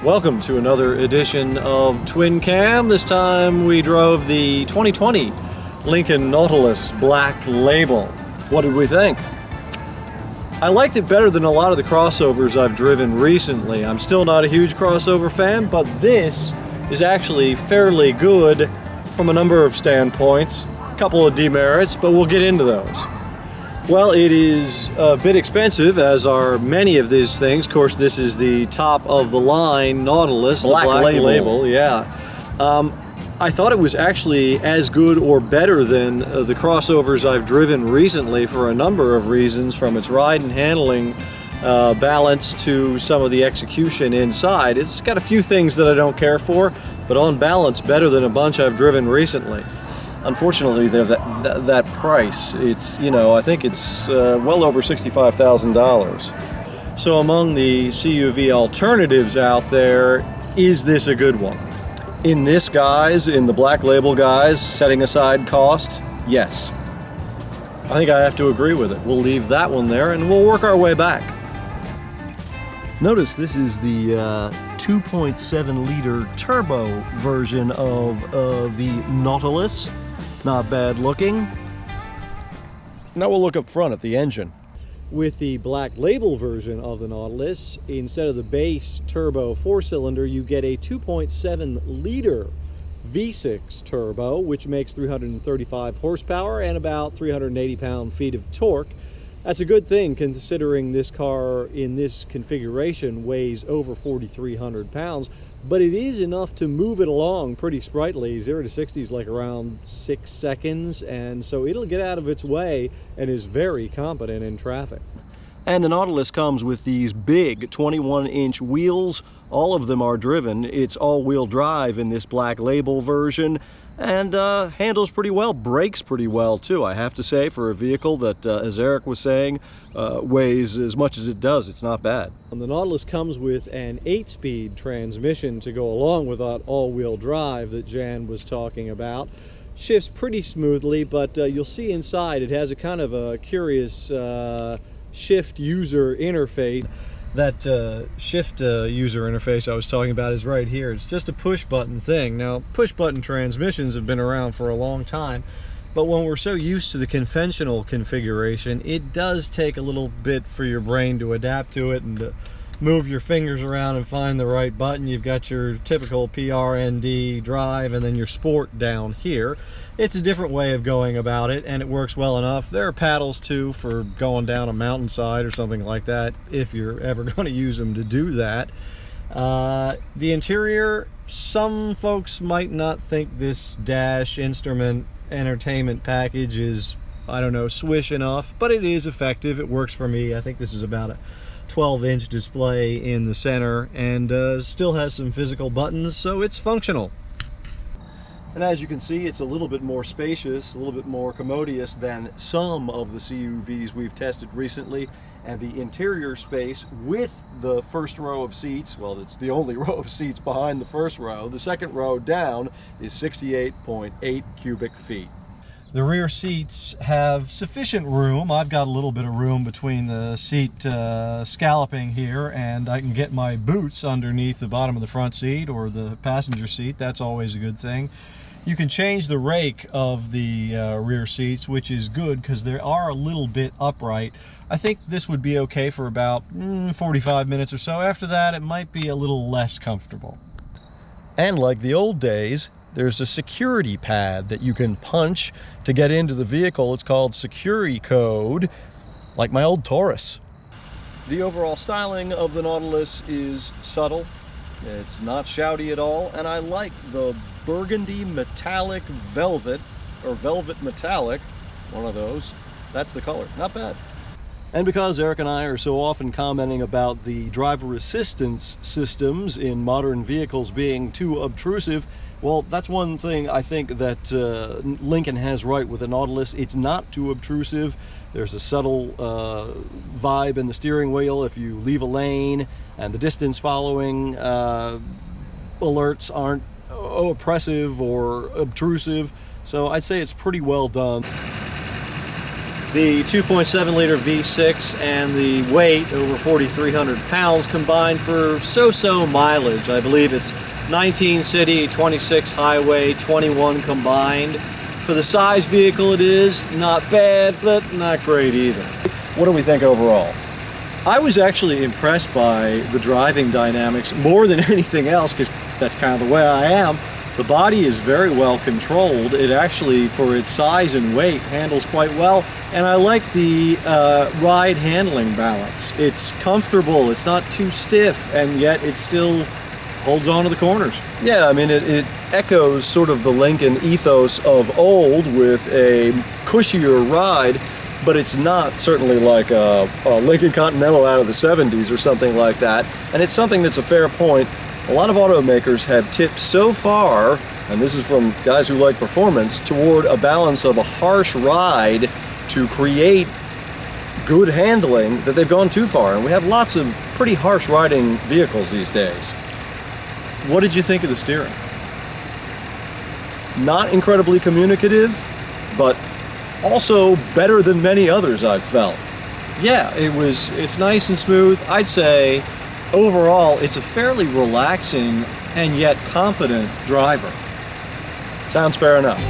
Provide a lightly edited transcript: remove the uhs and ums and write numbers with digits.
Welcome to another edition of Twin Cam. This time we drove the 2020 Lincoln Nautilus Black Label. What did we think? I liked it better than a lot of the crossovers I've driven recently. I'm still not a huge crossover fan, but this is actually fairly good from a number of standpoints. A couple of demerits, but we'll get into those. Well, it is a bit expensive, as are many of these things. Of course, this is the top of the line Nautilus, Black Label. Yeah. I thought it was actually as good or better than the crossovers I've driven recently for a number of reasons, from its ride and handling balance to some of the execution inside. It's got a few things that I don't care for, but on balance, better than a bunch I've driven recently. Unfortunately, that price, it's, I think it's well over $65,000. So among the CUV alternatives out there, is this a good one? In this guise, in the Black Label guise, setting aside cost, yes. I think I have to agree with it. We'll leave that one there and we'll work our way back. Notice this is the 2.7 liter turbo version of the Nautilus. Not bad looking. Now we'll look up front at the engine. With the Black Label version of the Nautilus, instead of the base turbo 4-cylinder, you get a 2.7 liter V6 turbo, which makes 335 horsepower and about 380 pound-feet of torque. That's a good thing, considering this car in this configuration weighs over 4,300 pounds, but it is enough to move it along pretty sprightly. 0 to 60 is like around 6 seconds, and so it'll get out of its way and is very competent in traffic. And the Nautilus comes with these big 21-inch wheels. All of them are driven. It's all-wheel drive in this Black Label version, and handles pretty well, brakes pretty well too, I have to say, for a vehicle that, as Eric was saying, weighs as much as it does. It's not bad. And the Nautilus comes with an 8-speed transmission to go along with that all-wheel drive that Jan was talking about. Shifts pretty smoothly, but you'll see inside it has a kind of a curious shift user interface. That shift user interface I was talking about is right here. It's just a push button thing. Now, push button transmissions have been around for a long time, but when we're so used to the conventional configuration, it does take a little bit for your brain to adapt to it and to move your fingers around and find the right button. You've got your typical PRND drive and then your sport down here. It's a different way of going about it, and it works well enough. There are paddles too for going down a mountainside or something like that, if you're ever going to use them to do that. The interior, some folks might not think this dash instrument entertainment package is, I don't know, swish enough, but it is effective. It works for me. I think this is about a 12-inch display in the center, and still has some physical buttons, so it's functional. And as you can see, it's a little bit more spacious, a little bit more commodious than some of the CUVs we've tested recently. And the interior space with the first row of seats, well, it's the only row of seats behind the first row. The second row down is 68.8 cubic feet. The rear seats have sufficient room. I've got a little bit of room between the seat scalloping here, and I can get my boots underneath the bottom of the front seat or the passenger seat. That's always a good thing. You can change the rake of the rear seats, which is good because they are a little bit upright. I think this would be okay for about 45 minutes or so. After that, it might be a little less comfortable. And like the old days, there's a security pad that you can punch to get into the vehicle. It's called Security Code, like my old Taurus. The overall styling of the Nautilus is subtle. It's not shouty at all, and I like the burgundy metallic velvet, or velvet metallic, one of those. That's the color. Not bad. And because Eric and I are so often commenting about the driver assistance systems in modern vehicles being too obtrusive, well, that's one thing I think that Lincoln has right with the Nautilus. It's not too obtrusive. There's a subtle vibe in the steering wheel if you leave a lane, and the distance following alerts aren't oppressive or obtrusive. So I'd say it's pretty well done. The 2.7 liter V6 and the weight, over 4,300 pounds, combined for so-so mileage. I believe it's 19 city, 26 highway, 21 combined. For the size vehicle it is, not bad, but not great either. What do we think overall? I was actually impressed by the driving dynamics more than anything else, because that's kind of the way I am. The body is very well controlled. It actually, for its size and weight, handles quite well. And I like the ride handling balance. It's comfortable, it's not too stiff, and yet it still holds on to the corners. Yeah, I mean, it echoes sort of the Lincoln ethos of old with a cushier ride, but it's not certainly like a Lincoln Continental out of the 70s or something like that. And it's something that's a fair point. A lot of automakers have tipped so far, and this is from guys who like performance, toward a balance of a harsh ride to create good handling, that they've gone too far. And we have lots of pretty harsh riding vehicles these days. What did you think of the steering? Not incredibly communicative, but also better than many others I've felt. Yeah, it's nice and smooth. I'd say overall it's a fairly relaxing and yet confident driver. Sounds fair enough.